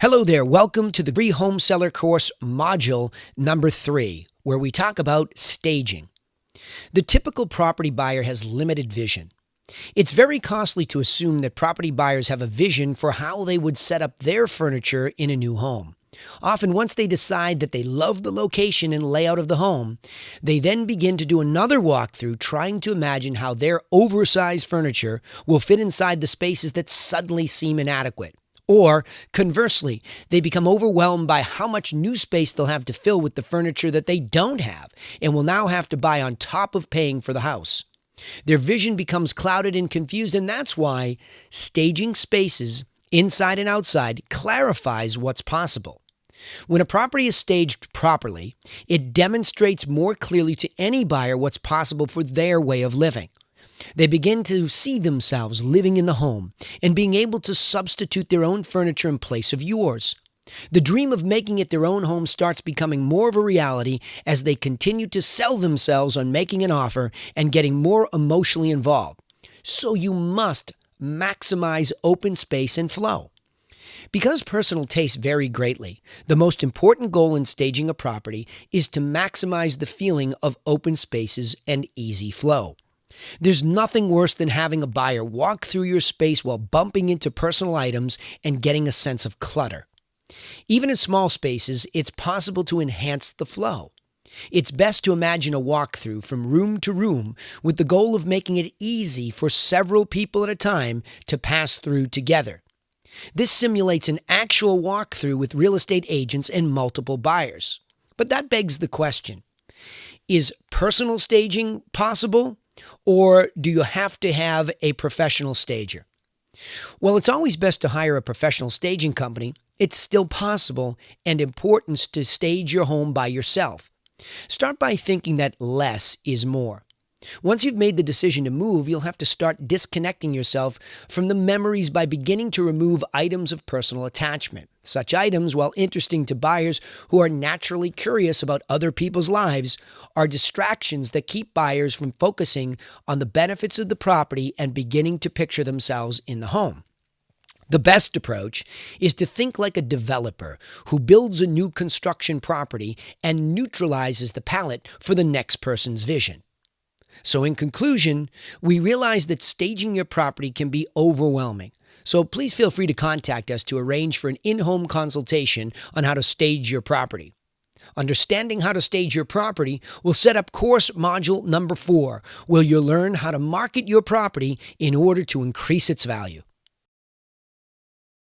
Hello there. Welcome to the free home seller course module number 3, where we talk about staging. The typical property buyer has limited vision. It's very costly to assume that property buyers have a vision for how they would set up their furniture in a new home. Often, once they decide that they love the location and layout of the home, they then begin to do another walkthrough trying to imagine how their oversized furniture will fit inside the spaces that suddenly seem inadequate. Or, conversely, they become overwhelmed by how much new space they'll have to fill with the furniture that they don't have and will now have to buy on top of paying for the house. Their vision becomes clouded and confused, and that's why staging spaces inside and outside clarifies what's possible. When a property is staged properly, it demonstrates more clearly to any buyer what's possible for their way of living. They begin to see themselves living in the home and being able to substitute their own furniture in place of yours. The dream of making it their own home starts becoming more of a reality as they continue to sell themselves on making an offer and getting more emotionally involved. So you must maximize open space and flow. Because personal tastes vary greatly, the most important goal in staging a property is to maximize the feeling of open spaces and easy flow. There's nothing worse than having a buyer walk through your space while bumping into personal items and getting a sense of clutter. Even in small spaces, it's possible to enhance the flow. It's best to imagine a walkthrough from room to room with the goal of making it easy for several people at a time to pass through together. This simulates an actual walkthrough with real estate agents and multiple buyers. But that begs the question, is personal staging possible? Or do you have to have a professional stager? Well, it's always best to hire a professional staging company. It's still possible and important to stage your home by yourself. Start by thinking that less is more. Once you've made the decision to move, you'll have to start disconnecting yourself from the memories by beginning to remove items of personal attachment. Such items, while interesting to buyers who are naturally curious about other people's lives, are distractions that keep buyers from focusing on the benefits of the property and beginning to picture themselves in the home. The best approach is to think like a developer who builds a new construction property and neutralizes the palette for the next person's vision. So in conclusion, we realize that staging your property can be overwhelming. So please feel free to contact us to arrange for an in-home consultation on how to stage your property. Understanding how to stage your property will set up course module number 4, where you'll learn how to market your property in order to increase its value.